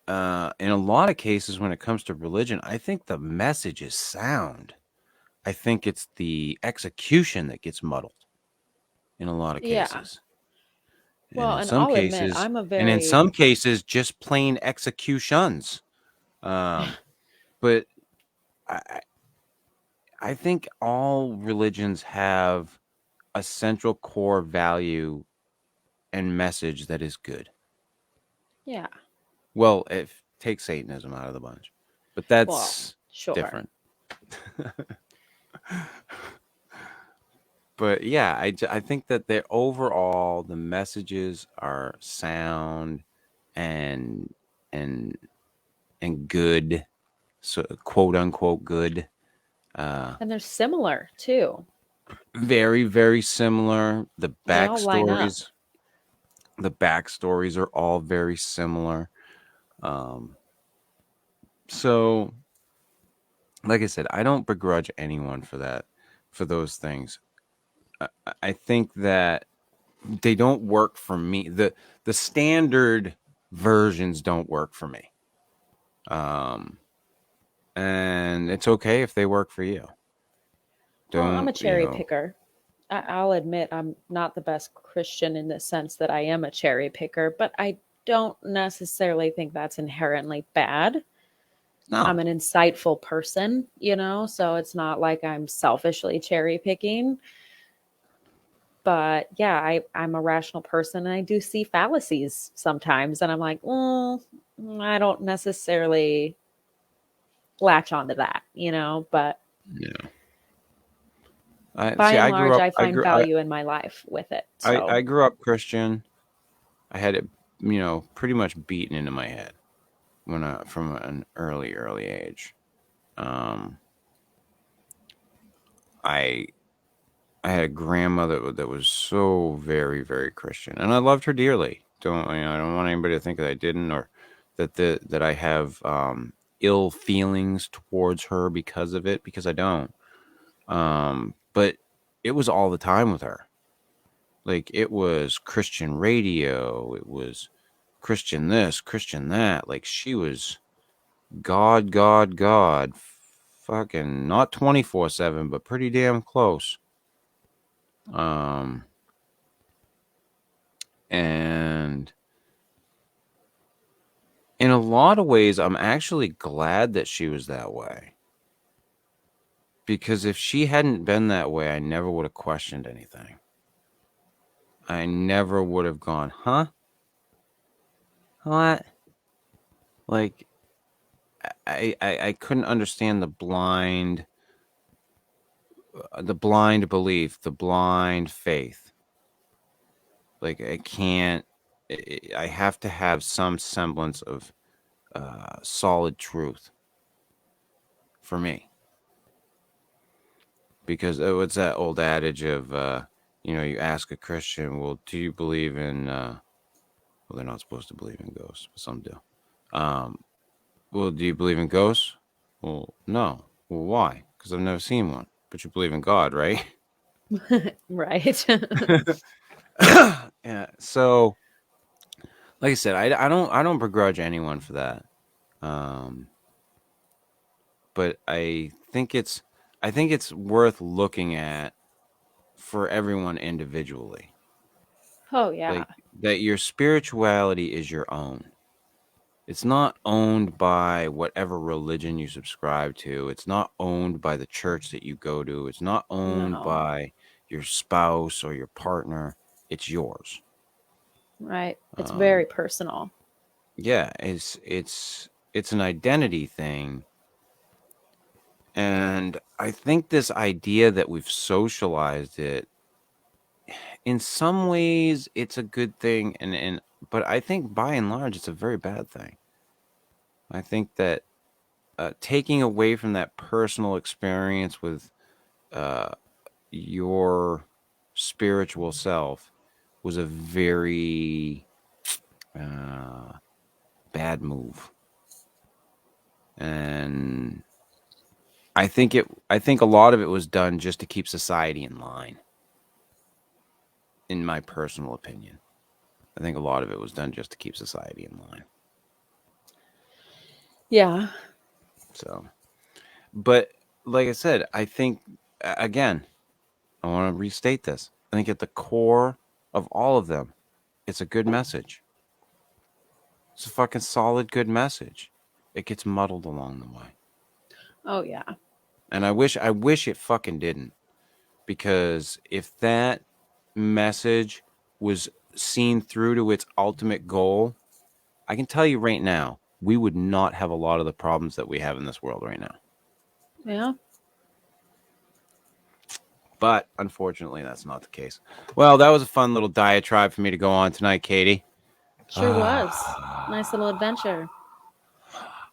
in a lot of cases, when it comes to religion, I think the message is sound. I think it's the execution that gets muddled in a lot of cases. Well, and I'll admit, I'm a very... And in some cases, just plain executions. but I I think all religions have a central core value and message that is good. Yeah. Well, if take Satanism out of the bunch, but Well, that's sure. different. But yeah, I think that the overall the messages are sound and and and good, so quote unquote good. And they're similar too. Very very similar. They all line up. The backstories are all very similar. Um, so like I said, I don't begrudge anyone for that, for those things. I think that they don't work for me. The standard versions don't work for me. Um, and it's okay if they work for you. Well, I'm Don't, a cherry picker. I'll admit I'm not the best Christian in the sense that I am a cherry picker, but I don't necessarily think that's inherently bad. no. I'm an insightful person, so it's not like I'm selfishly cherry picking. But yeah, I'm a rational person and I do see fallacies sometimes. And I'm like, well, I don't necessarily latch onto that, but Yeah. by See. and I grew large, up. I find value in my life with it. I So, grew up Christian. I had it, pretty much beaten into my head from an early age. Um, I I had a grandmother that was so very, very Christian, and I loved her dearly. I don't want anybody to think that I didn't, or that I have ill feelings towards her because of it, because I don't. But it was all the time with her. Like, it was Christian radio, it was Christian this, Christian that. Like, she was God, God, God, fucking not 24/7, but pretty damn close. Um, and in a lot of ways, I'm actually glad that she was that way. Because if she hadn't been that way, I never would have questioned anything. I never would have gone, huh? What? Like, I couldn't understand the blind belief, the blind faith. Like, I can't, I have to have some semblance of solid truth for me. Because it's that old adage of, you ask a Christian, well, do you believe in, well, they're not supposed to believe in ghosts, but some do. Well, do you believe in ghosts? Well, no. Well, why? Because I've never seen one. But you believe in God, right? right. Yeah. So, like I said, I don't begrudge anyone for that. Um, but I think it's worth looking at for everyone individually. Oh, yeah. Like, that your spirituality is your own. It's not owned by whatever religion you subscribe to. It's not owned by the church that you go to. It's not owned No. by your spouse or your partner. It's yours. Right. It's Um, very personal. yeah, it's an identity thing. And I think this idea that we've socialized it, in some ways it's a good thing, and but I think by and large it's a very bad thing. I think that taking away from that personal experience with uh, your spiritual self was a very uh, bad move, and I think a lot of it was done just to keep society in line. In my personal opinion, I think a lot of it was done just to keep society in line. Yeah. So, but like I said, I think again, I want to restate this. I think at the core of all of them, it's a good message. It's a fucking solid, good message. It gets muddled along the way. Oh yeah. And I wish it fucking didn't, because if that message was seen through to its ultimate goal, I can tell you right now, we would not have a lot of the problems that we have in this world right now. Yeah. But unfortunately, that's not the case. Well, that was a fun little diatribe for me to go on tonight, Katie. Sure was. Nice little adventure.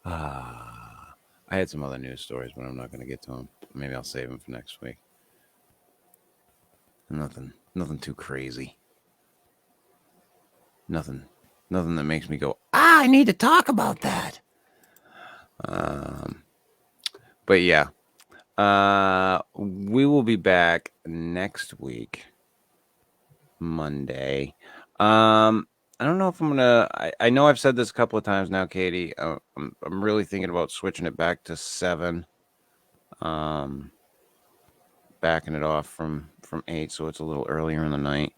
I had some other news stories, but I'm not going to get to them. Maybe I'll save them for next week. Nothing too crazy. Nothing that makes me go, I need to talk about that. But yeah, we will be back next week, Monday. I don't know if I'm gonna. I know I've said this a couple of times now, Katie. I'm really thinking about switching it back to 7. Backing it off from 8, so it's a little earlier in the night.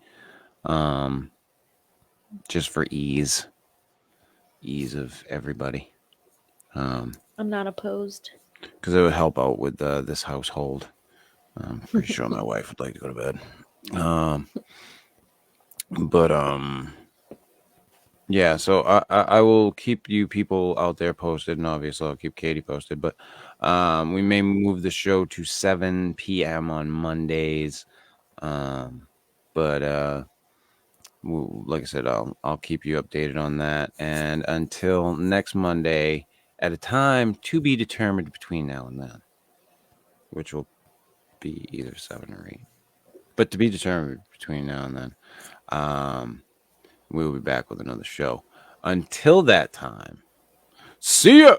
Just for ease of everybody. I'm not opposed. Because it would help out with this household. I'm pretty sure my wife would like to go to bed. Yeah, so I will keep you people out there posted, and obviously I'll keep Katie posted. But we may move the show to 7 p.m. on Mondays. But like I said, I'll keep you updated on that. And until next Monday, at a time to be determined between now and then, which will be either 7 or 8, but to be determined between now and then, we will be back with another show. Until that time, see ya.